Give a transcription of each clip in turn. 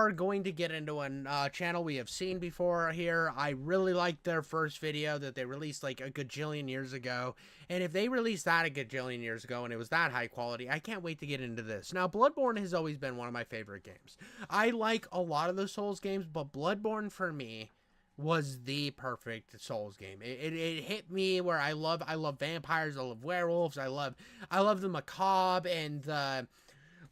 are going to get into a channel we have seen before here. I really liked their first video that they released like a gajillion years ago. And if they released that a gajillion years ago and it was that high quality, I can't wait to get into this. Now, Bloodborne has always been one of my favorite games. I like a lot of the Souls games, but Bloodborne for me was the perfect Souls game. It hit me where I love vampires, I love werewolves, I love the macabre and the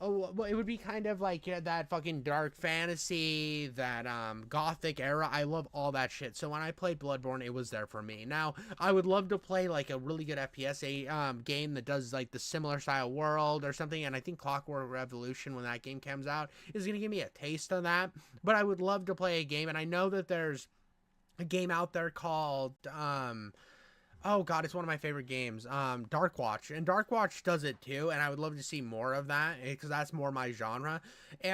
it would be kind of like that fucking dark fantasy, that gothic era. I love all that shit. So when I played Bloodborne, it was there for me. Now, I would love to play like a really good FPS game that does like the similar style world or something, and I think Clockwork Revolution, when that game comes out, is going to give me a taste of that. But I would love to play a game, and I know that there's a game out there called oh god, it's one of my favorite games, Darkwatch, and Darkwatch does it too, and I would love to see more of that because that's more my genre.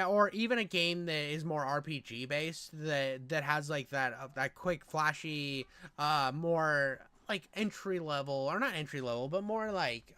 Or even a game that is more RPG based, that has like that quick, flashy, more like entry level, or not entry level, but more like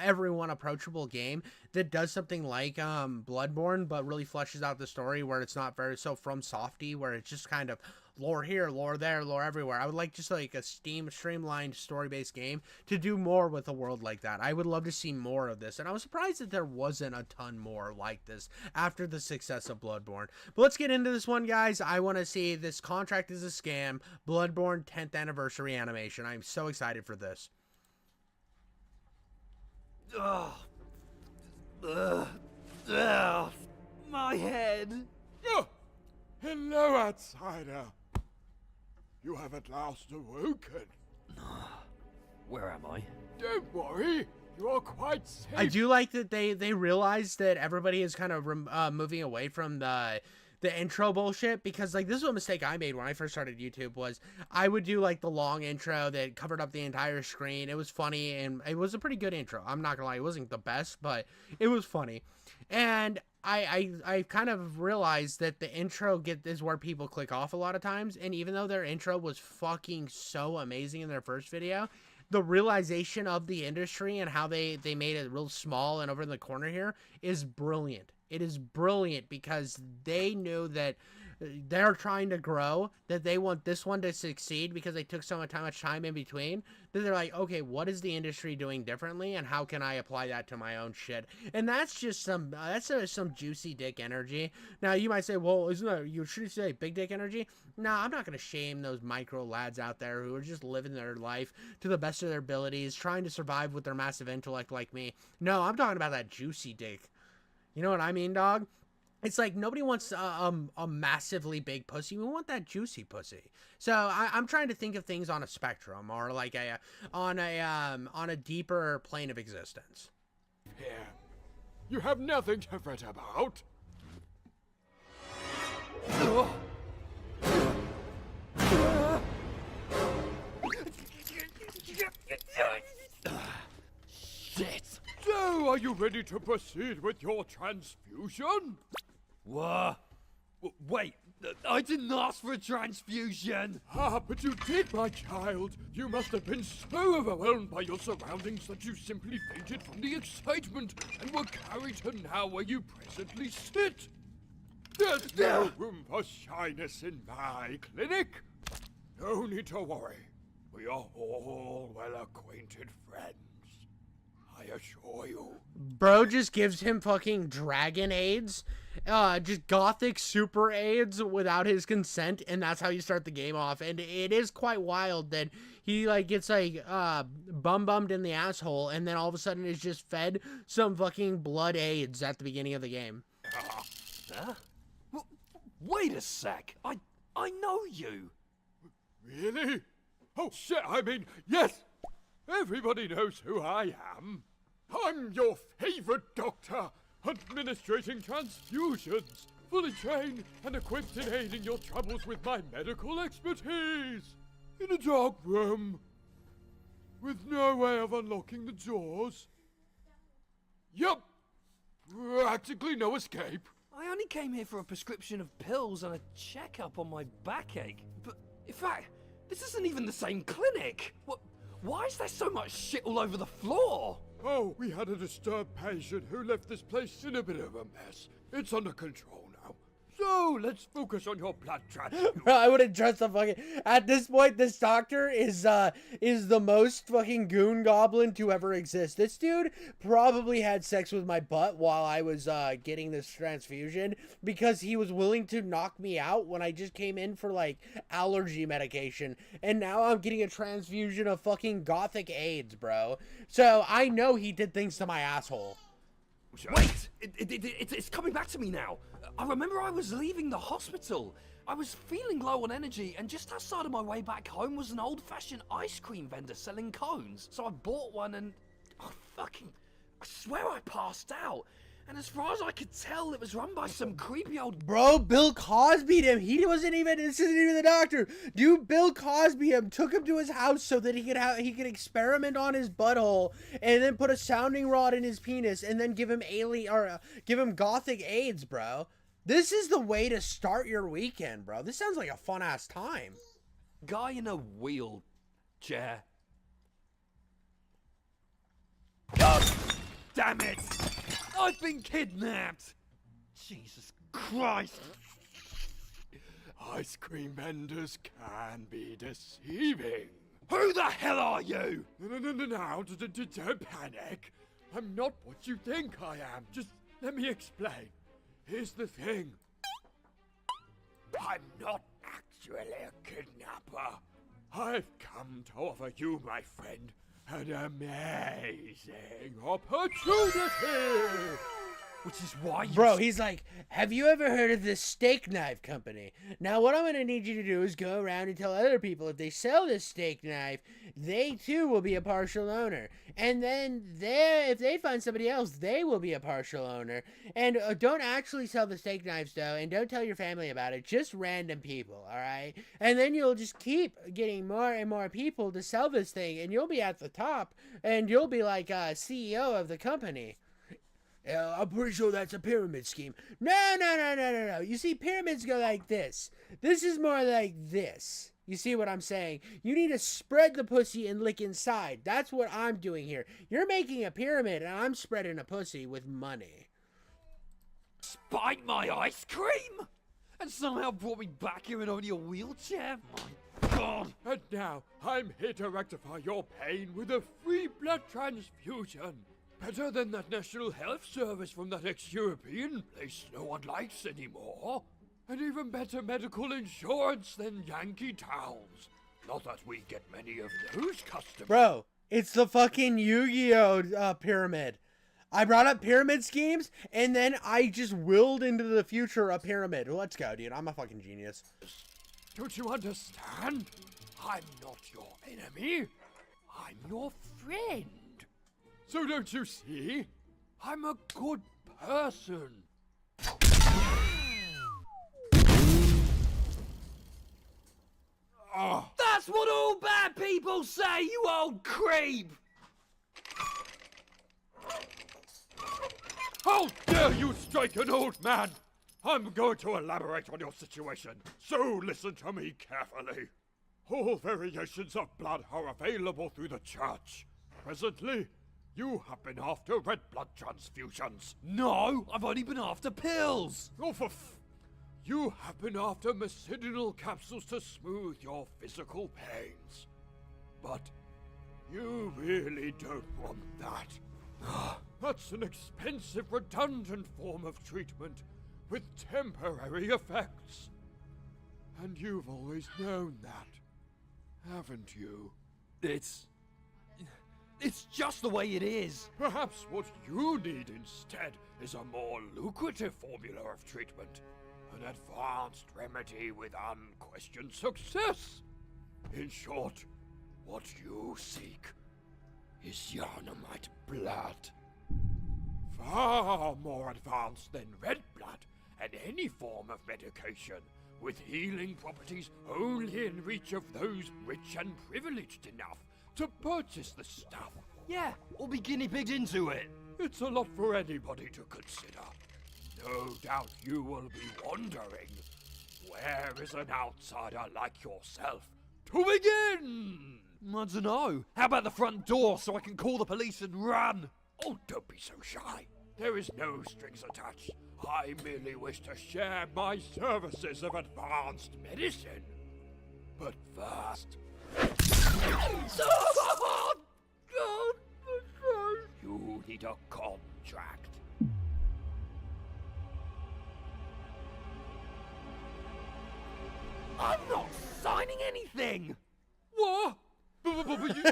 everyone approachable game that does something like Bloodborne, but really fleshes out the story, where it's not very so from softy, where it's just kind of lore here, lore there, lore everywhere. I would like just like a streamlined story-based game to do more with a world like that. I would love to see more of this, and I was surprised that there wasn't a ton more like this after the success of Bloodborne. But let's get into this one, guys. I want to see This Contract Is a Scam, Bloodborne 10th Anniversary Animation. I'm so excited for this. Ugh. Ugh. Ugh. My head. Oh, hello, outsider. You have at last awoken. Where am I? Don't worry, you are quite safe. I do like that they realized that everybody is kind of moving away from the intro bullshit, because like this is a mistake I made when I first started YouTube. Was I would do like the long intro that covered up the entire screen. It was funny, and it was a pretty good intro. I'm not gonna lie, it wasn't the best, but it was funny. And I kind of realized that the intro is where people click off a lot of times, and even though their intro was fucking so amazing in their first video, the realization of the industry and how they made it real small and over in the corner here is brilliant. It is brilliant because they knew that they're trying to grow, that they want this one to succeed because they took so much time in between, that they're like, okay, what is the industry doing differently, and how can I apply that to my own shit? And that's just some juicy dick energy. Now you might say, well, isn't that, you should say big dick energy? No, I'm not going to shame those micro lads out there who are just living their life to the best of their abilities, trying to survive with their massive intellect like me. No, I'm talking about that juicy dick. You know what I mean, dog? It's like nobody wants a massively big pussy. We want that juicy pussy. So I'm trying to think of things on a spectrum, or like on a deeper plane of existence. Here, you have nothing to fret about. Shit! So, are you ready to proceed with your transfusion? What? Wait, I didn't ask for a transfusion! Ah, but you did, my child. You must have been so overwhelmed by your surroundings that you simply fainted from the excitement and were carried to now where you presently sit. There's no room for shyness in my clinic. No need to worry. We are all well-acquainted friends. I assure you. Bro just gives him fucking dragon AIDS, just gothic super AIDS without his consent, and that's how you start the game off. And it is quite wild that he like gets like bummed in the asshole, and then all of a sudden is just fed some fucking blood AIDS at the beginning of the game. Huh? Wait a sec. I know you. Really? Oh shit, I mean, yes! Everybody knows who I am. I'm your favorite doctor, administrating transfusions, fully trained and equipped in aiding your troubles with my medical expertise. In a dark room, with no way of unlocking the doors. Yup, practically no escape. I only came here for a prescription of pills and a checkup on my backache. But, in fact, this isn't even the same clinic. Why is there so much shit all over the floor? Oh, we had a disturbed patient who left this place in a bit of a mess. It's under control So, let's focus on your blood transfusion. Bro, I wouldn't trust the fucking. At this point, this doctor is the most fucking goon goblin to ever exist. This dude probably had sex with my butt while I was getting this transfusion because he was willing to knock me out when I just came in for like allergy medication, and now I'm getting a transfusion of fucking gothic AIDS, bro. So I know he did things to my asshole. Wait! It's coming back to me now. I remember I was leaving the hospital. I was feeling low on energy, and just outside of my way back home was an old-fashioned ice cream vendor selling cones. So I bought one, and I swear I passed out. And as far as I could tell, it was run by some creepy old... Bro, Bill Cosby'd him. This isn't even the doctor. Dude, Bill Cosby him, took him to his house so that he could experiment on his butthole and then put a sounding rod in his penis and then give him gothic AIDS, bro. This is the way to start your weekend, bro. This sounds like a fun ass time. guy in a wheelchair. God damn it! I've been kidnapped! Jesus Christ! Ice cream vendors can be deceiving. Who the hell are you? Now, don't panic. I'm not what you think I am. Just let me explain. Here's the thing. I'm not actually a kidnapper. I've come to offer you, my friend, an amazing opportunity. Which is why you... Bro, he's like, have you ever heard of this steak knife company? Now, what I'm going to need you to do is go around and tell other people if they sell this steak knife, they too will be a partial owner. And then if they find somebody else, they will be a partial owner. And don't actually sell the steak knives, though, and don't tell your family about it. Just random people, all right? And then you'll just keep getting more and more people to sell this thing, and you'll be at the top, and you'll be like CEO of the company. I'm pretty sure that's a pyramid scheme. No. You see, pyramids go like this. This is more like this. You see what I'm saying? You need to spread the pussy and lick inside. That's what I'm doing here. You're making a pyramid, and I'm spreading a pussy with money. Spite my ice cream? And somehow brought me back here in only a wheelchair? My God! And now, I'm here to rectify your pain with a free blood transfusion. Better than that National Health Service from that ex-European place no one likes anymore. And even better medical insurance than Yankee towels. Not that we get many of those customers. Bro, it's the fucking Yu-Gi-Oh! Pyramid. I brought up pyramid schemes, and then I just willed into the future a pyramid. Let's go, dude. I'm a fucking genius. Don't you understand? I'm not your enemy. I'm your friend. So don't you see? I'm a good person. Oh. That's what all bad people say, you old creep! How dare you strike an old man! I'm going to elaborate on your situation, so listen to me carefully. All variations of blood are available through the church. Presently, you have been after red blood transfusions. No, I've only been after pills! Oh, you have been after medicinal capsules to smooth your physical pains. But you really don't want that. That's an expensive, redundant form of treatment with temporary effects. And you've always known that, haven't you? It's just the way it is. Perhaps what you need instead is a more lucrative formula of treatment. An advanced remedy with unquestioned success. In short, what you seek is Yarnamite blood. Far more advanced than red blood and any form of medication, with healing properties only in reach of those rich and privileged enough to purchase the stuff. Yeah, or be guinea pigged into it. It's a lot for anybody to consider. No doubt you will be wondering, where is an outsider like yourself to begin? I don't know. How about the front door so I can call the police and run? Oh, don't be so shy. There is no strings attached. I merely wish to share my services of advanced medicine. But first... You need a contract. I'm not signing anything! What? But you...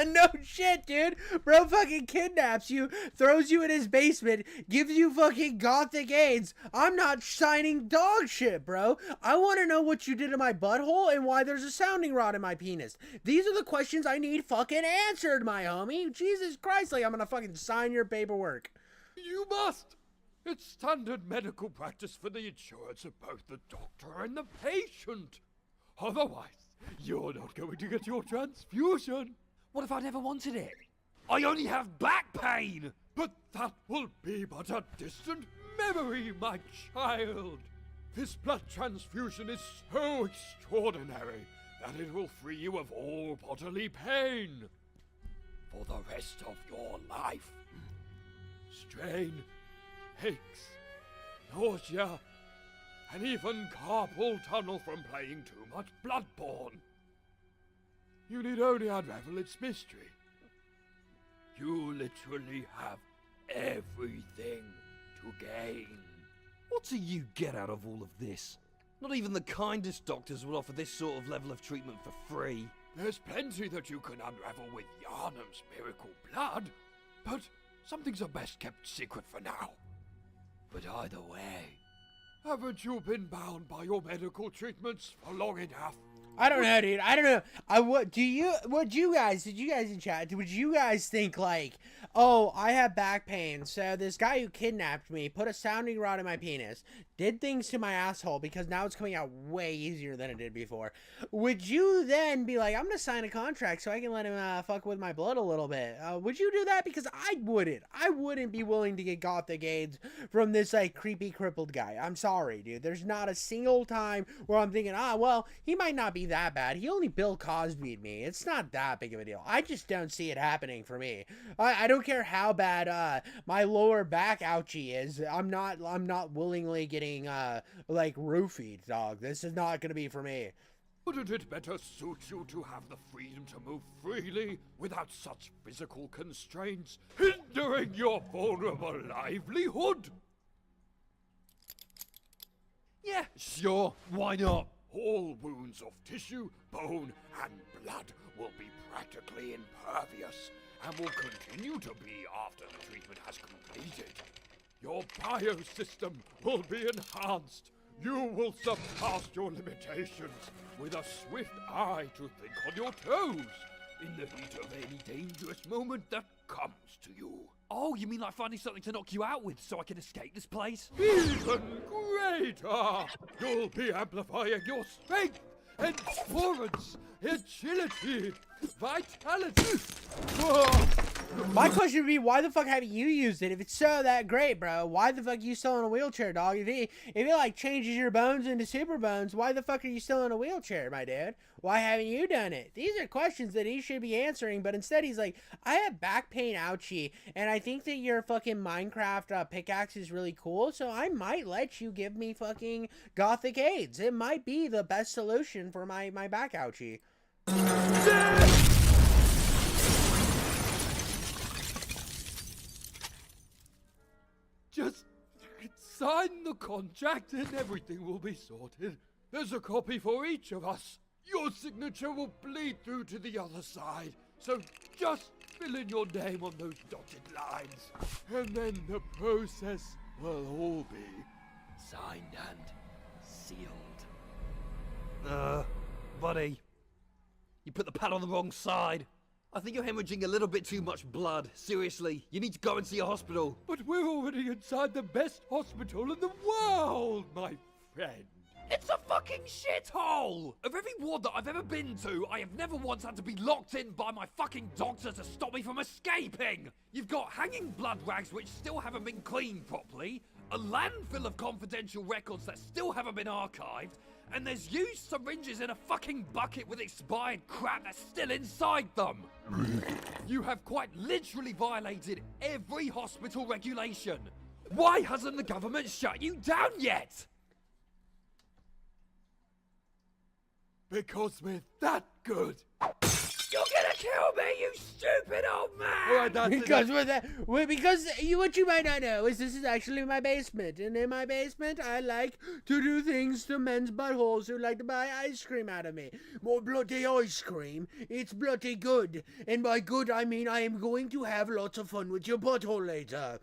No shit, dude. Bro fucking kidnaps you, throws you in his basement, gives you fucking gothic AIDS. I'm not signing dog shit, bro. I want to know what you did to my butthole and why there's a sounding rod in my penis. These are the questions I need fucking answered, my homie. Jesus Christ, like I'm gonna fucking sign your paperwork. You must! It's standard medical practice for the insurance of both the doctor and the patient. Otherwise, you're not going to get your transfusion. What if I never wanted it? I only have back pain! But that will be but a distant memory, my child. This blood transfusion is so extraordinary that it will free you of all bodily pain for the rest of your life. Strain, aches, nausea, and even carpal tunnel from playing too much Bloodborne. You need only unravel its mystery. You literally have everything to gain. What do you get out of all of this? Not even the kindest doctors will offer this sort of level of treatment for free. There's plenty that you can unravel with Yarnum's miracle blood, but some things are best kept secret for now. But either way, haven't you been bound by your medical treatments for long enough? I don't know, dude. I don't know. Did you guys in chat, would you guys think like, oh, I have back pain, so this guy who kidnapped me put a sounding rod in my penis, did things to my asshole because now it's coming out way easier than it did before. Would you then be like, I'm gonna sign a contract so I can let him fuck with my blood a little bit? Would you do that? Because I wouldn't. I wouldn't be willing to get gothic AIDS from this like creepy crippled guy. I'm sorry, dude. There's not a single time where I'm thinking, well, he might not be that bad. He only Bill Cosby'd me. It's not that big of a deal. I just don't see it happening for me. I don't care how bad my lower back ouchie is. I'm not willingly getting like roofied, dog. This is not gonna be for me. Wouldn't it better suit you to have the freedom to move freely without such physical constraints hindering your vulnerable livelihood? Yeah, sure. Why not? All wounds of tissue, bone, and blood will be practically impervious and will continue to be after the treatment has completed. Your biosystem will be enhanced. You will surpass your limitations with a swift eye to think on your toes in the heat of any dangerous moment that comes to you. Oh, you mean like finding something to knock you out with so I can escape this place? Even greater! You'll be amplifying your strength, endurance, agility, vitality. My question would be, why the fuck haven't you used it? If it's so that great, bro, why the fuck are you still in a wheelchair, dog? If it like changes your bones into super bones, why the fuck are you still in a wheelchair, my dude? Why haven't you done it? These are questions that he should be answering, but instead he's like, I have back pain, ouchie, and I think that your fucking Minecraft pickaxe is really cool, so I might let you give me fucking gothic AIDS. It might be the best solution for my back ouchie. Just sign the contract and everything will be sorted. There's a copy for each of us. Your signature will bleed through to the other side, so just fill in your name on those dotted lines. And then the process will all be signed and sealed. Buddy, you put the pad on the wrong side. I think you're hemorrhaging a little bit too much blood. Seriously, you need to go and see a hospital. But we're already inside the best hospital in the world, my friend. It's a fucking shithole! Of every ward that I've ever been to, I have never once had to be locked in by my fucking doctor to stop me from escaping! You've got hanging blood rags which still haven't been cleaned properly, a landfill of confidential records that still haven't been archived, and there's used syringes in a fucking bucket with expired crap that's still inside them! You have quite literally violated every hospital regulation! Why hasn't the government shut you down yet? Because we're that good. You're gonna kill me, you stupid old man! Alright, that's it. Because what you might not know is this is actually my basement, and in my basement I like to do things to men's buttholes who like to buy ice cream out of me. More bloody ice cream, it's bloody good, and by good I mean I am going to have lots of fun with your butthole later.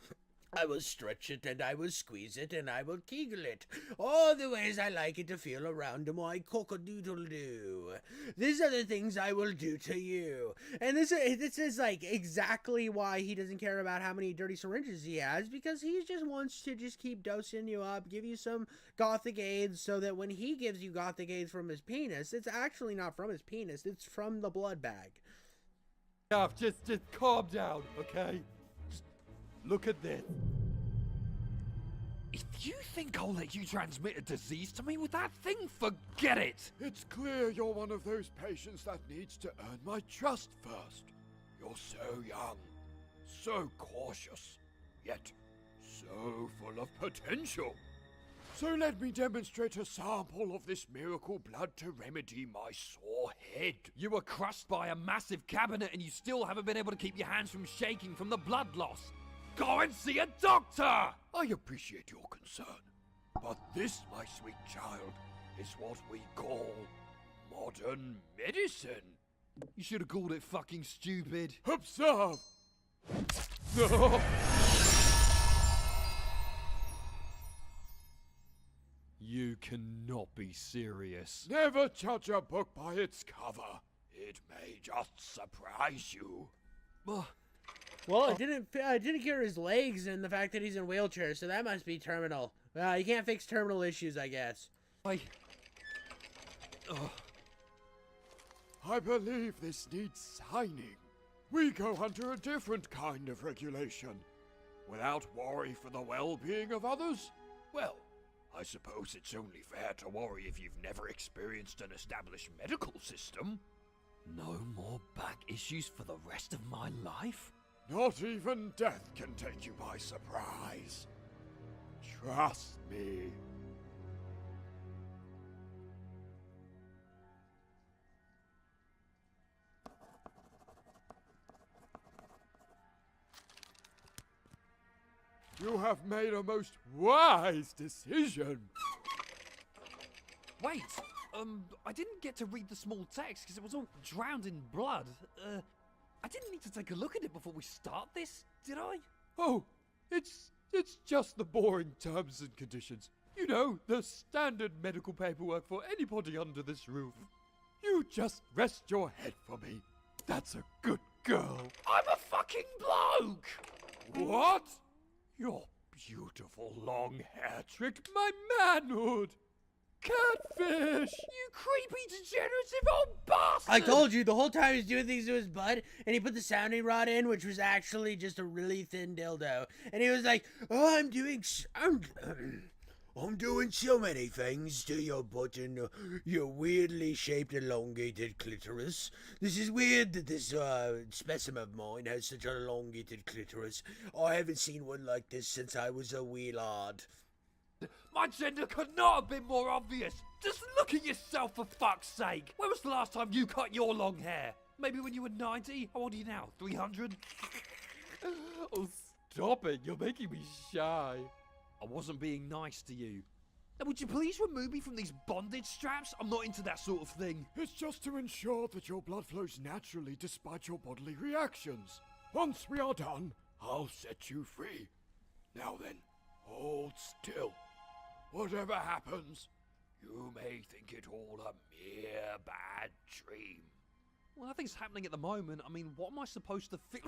I will stretch it, and I will squeeze it, and I will kegel it. All the ways I like it to feel around my cock-a-doodle-doo. These are the things I will do to you. And this is like exactly why he doesn't care about how many dirty syringes he has, because he just wants to just keep dosing you up, give you some gothic aids, so that when he gives you gothic aids from his penis, it's actually not from his penis, it's from the blood bag. Just calm down, okay? Just look at this. If you think I'll let you transmit a disease to me with that thing, forget it! It's clear you're one of those patients that needs to earn my trust first. You're so young, so cautious, yet so full of potential. So let me demonstrate a sample of this miracle blood to remedy my sore head. You were crushed by a massive cabinet and you still haven't been able to keep your hands from shaking from the blood loss. Go and see a doctor! I appreciate your concern, but this, my sweet child, is what we call modern medicine. You should have called it fucking stupid. Observe! No! You cannot be serious. Never judge a book by its cover. It may just surprise you. Well, it didn't cure his legs and the fact that he's in a wheelchair, so that must be terminal. You can't fix terminal issues, I guess. I believe this needs signing. We go under a different kind of regulation. Without worry for the well-being of others? Well, I suppose it's only fair to worry if you've never experienced an established medical system. No more back issues for the rest of my life? Not even death can take you by surprise. Trust me. You have made a most wise decision. Wait, I didn't get to read the small text because it was all drowned in blood. I didn't need to take a look at it before we start this, did I? Oh, it's just the boring terms and conditions. You know, the standard medical paperwork for anybody under this roof. You just rest your head for me. That's a good girl. I'm a fucking bloke! What? Your beautiful long hair tricked my manhood. Catfish! You creepy, degenerative old bastard! I told you, the whole time he was doing things to his butt, and he put the sounding rod in, which was actually just a really thin dildo. And he was like, oh, I'm doing so many things to your butt and your weirdly shaped elongated clitoris. This is weird that this specimen of mine has such an elongated clitoris. I haven't seen one like this since I was a wee lad. My gender could not have been more obvious. Just look at yourself, for fuck's sake. When was the last time you cut your long hair? Maybe when you were 90? How old are you now? 300? Oh, stop it. You're making me shy. I wasn't being nice to you. Now, would you please remove me from these bondage straps? I'm not into that sort of thing. It's just to ensure that your blood flows naturally despite your bodily reactions. Once we are done, I'll set you free. Now then, hold still. Whatever happens, you may think it all a mere bad dream. Well, nothing's happening at the moment. I mean, what am I supposed to fix?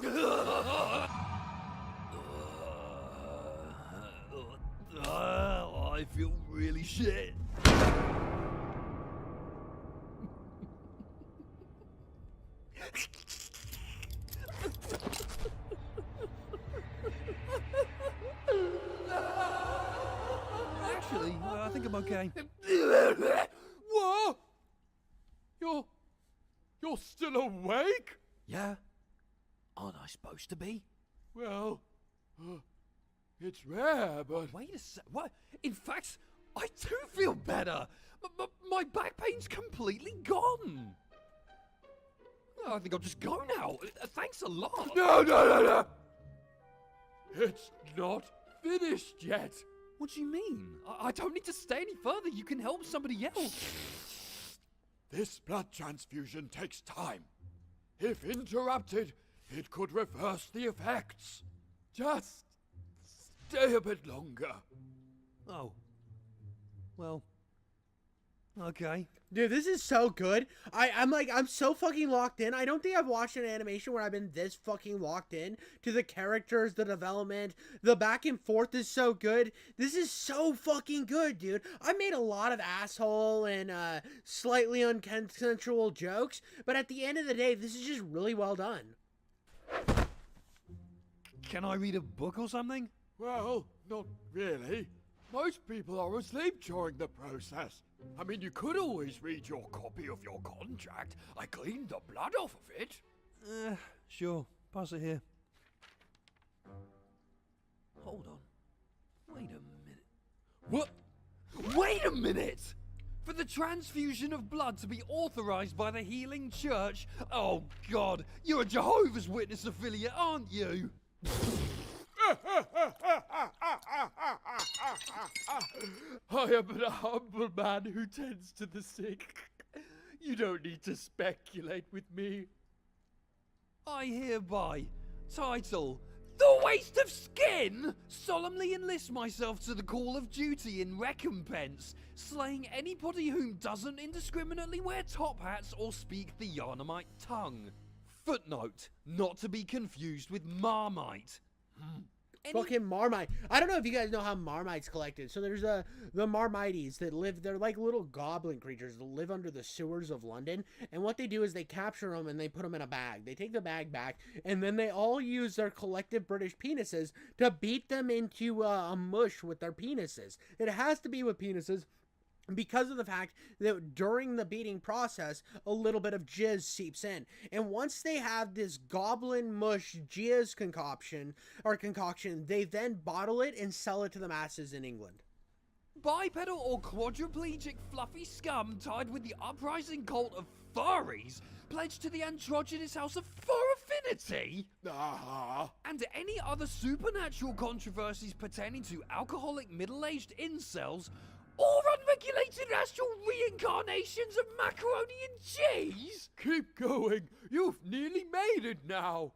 I feel really shit. Actually, I think I'm okay. What? You're still awake? Yeah? Aren't I supposed to be? Well, It's rare, but Wait a sec. What? In fact, I do feel better. My back pain's completely gone. I think I'll just go now. Thanks a lot. no! It's not finished yet. What do you mean? I don't need to stay any further. You can help somebody else. This blood transfusion takes time. If interrupted, it could reverse the effects. Just stay a bit longer. Oh. Well. Okay. Dude, this is so good. I'm so fucking locked in. I don't think I've watched an animation where I've been this fucking locked in to the characters, the development, the back and forth is so good. This is so fucking good, dude. I made a lot of asshole and slightly unconsensual jokes, but at the end of the day, this is just really well done. Can I read a book or something? Well, not really. Most people are asleep during the process. I mean, you could always read your copy of your contract. I cleaned the blood off of it. Sure. Pass it here. Hold on. Wait a minute. What? Wait a minute! For the transfusion of blood to be authorized by the Healing Church? Oh, God. You're a Jehovah's Witness affiliate, aren't you? I am a humble man who tends to the sick. You don't need to speculate with me. I hereby title The Waste of Skin solemnly enlist myself to the call of duty in recompense, slaying anybody whom doesn't indiscriminately wear top hats or speak the Yarnamite tongue. Footnote, not to be confused with Marmite. Fucking Marmite. I don't know if you guys know how Marmite's collected. So there's the Marmites that live, they're like little goblin creatures that live under the sewers of London. And what they do is they capture them and they put them in a bag. They take the bag back and then they all use their collective British penises to beat them into a mush with their penises. It has to be with penises, because of the fact that during the beating process, a little bit of jizz seeps in. And once they have this goblin mush jizz concoction, they then bottle it and sell it to the masses in England. Bipedal or quadriplegic fluffy scum tied with the uprising cult of furries pledged to the androgynous house of Fur Affinity? And any other supernatural controversies pertaining to alcoholic middle-aged incels or unregulated astral reincarnations of macaroni and cheese? Keep going. You've nearly made it now.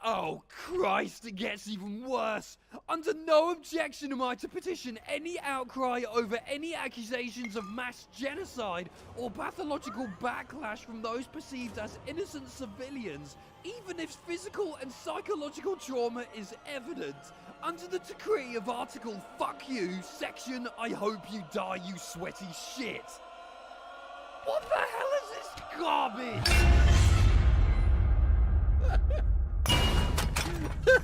Oh, Christ, it gets even worse. Under no objection am I to petition any outcry over any accusations of mass genocide or pathological backlash from those perceived as innocent civilians, even if physical and psychological trauma is evident. Under the decree of Article Fuck You, Section I Hope You Die, You Sweaty Shit. What the hell is this garbage?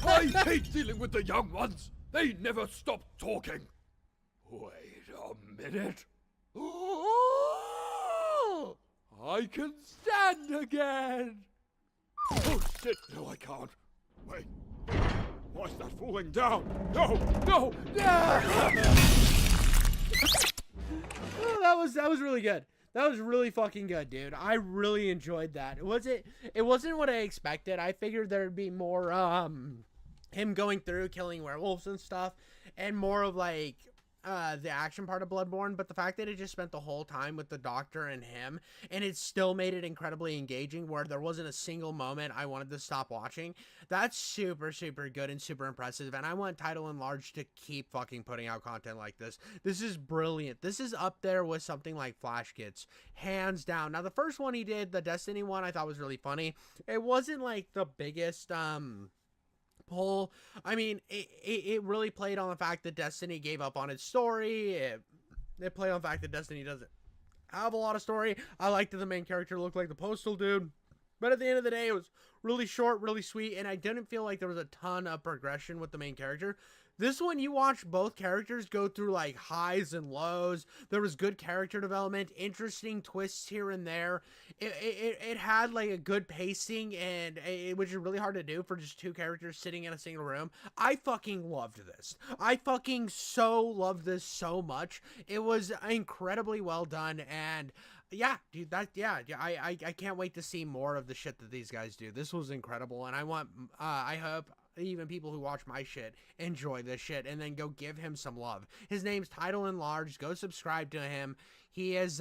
I hate dealing with the young ones. They never stop talking. Wait a minute. I can stand again. Oh shit, no I can't. Wait. Why's that falling down? No! No! Oh, that was really good. That was really fucking good, dude. I really enjoyed that. It wasn't what I expected. I figured there'd be more him going through killing werewolves and stuff, and more of like the action part of Bloodborne, but the fact that it just spent the whole time with the doctor and him, and it still made it incredibly engaging where there wasn't a single moment I wanted to stop watching, that's super, super good and super impressive, and I want Title Enlarged to keep fucking putting out content like this. This is brilliant. This is up there with something like Flash Kids, hands down. Now, the first one he did, the Destiny one, I thought was really funny. It wasn't like the biggest, pull. I mean, it really played on the fact that Destiny gave up on its story. It played on the fact that Destiny doesn't have a lot of story. I liked that the main character looked like the Postal dude. But at the end of the day, it was really short, really sweet, and I didn't feel like there was a ton of progression with the main character. This one, you watch both characters go through like highs and lows. There was good character development, interesting twists here and there. It had like a good pacing, and which is really hard to do for just two characters sitting in a single room. I fucking loved this. I fucking so loved this so much. It was incredibly well done, and yeah, dude, I can't wait to see more of the shit that these guys do. This was incredible, and I hope even people who watch my shit enjoy this shit and then go give him some love. His name's Title Enlarged. Go subscribe to him. He is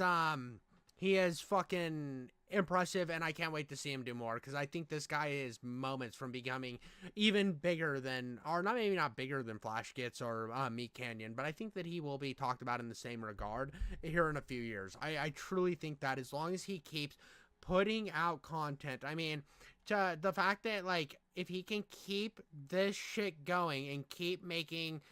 fucking impressive, and I can't wait to see him do more, because I think this guy is moments from becoming even bigger than, or not, maybe not bigger than Flash Gets or Meat Canyon, but I think that he will be talked about in the same regard here in a few years. I truly think that as long as he keeps putting out content, I mean, to the fact that, like, if he can keep this shit going and keep making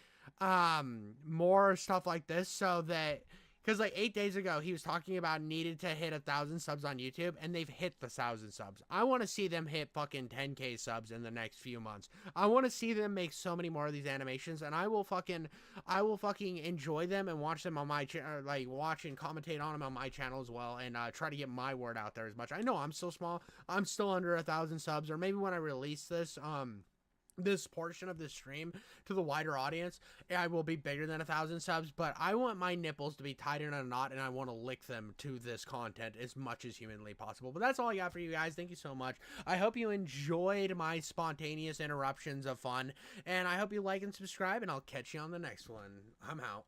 more stuff like this, so that, because like 8 days ago he was talking about needed to hit 1,000 subs on YouTube, and they've hit the 1,000 subs. I want to see them hit fucking 10k subs in the next few months. I want to see them make so many more of these animations, and I will fucking enjoy them and watch them on my channel, like watch and commentate on them on my channel as well, and try to get my word out there as much. I know I'm still small. I'm still under 1,000 subs, or maybe when I release this this portion of the stream to the wider audience, I will be bigger than 1,000 subs, but I want my nipples to be tied in a knot, and I want to lick them to this content as much as humanly possible. But that's all I got for you guys. Thank you so much. I hope you enjoyed my spontaneous interruptions of fun, and I hope you like and subscribe, and I'll catch you on the next one. I'm out.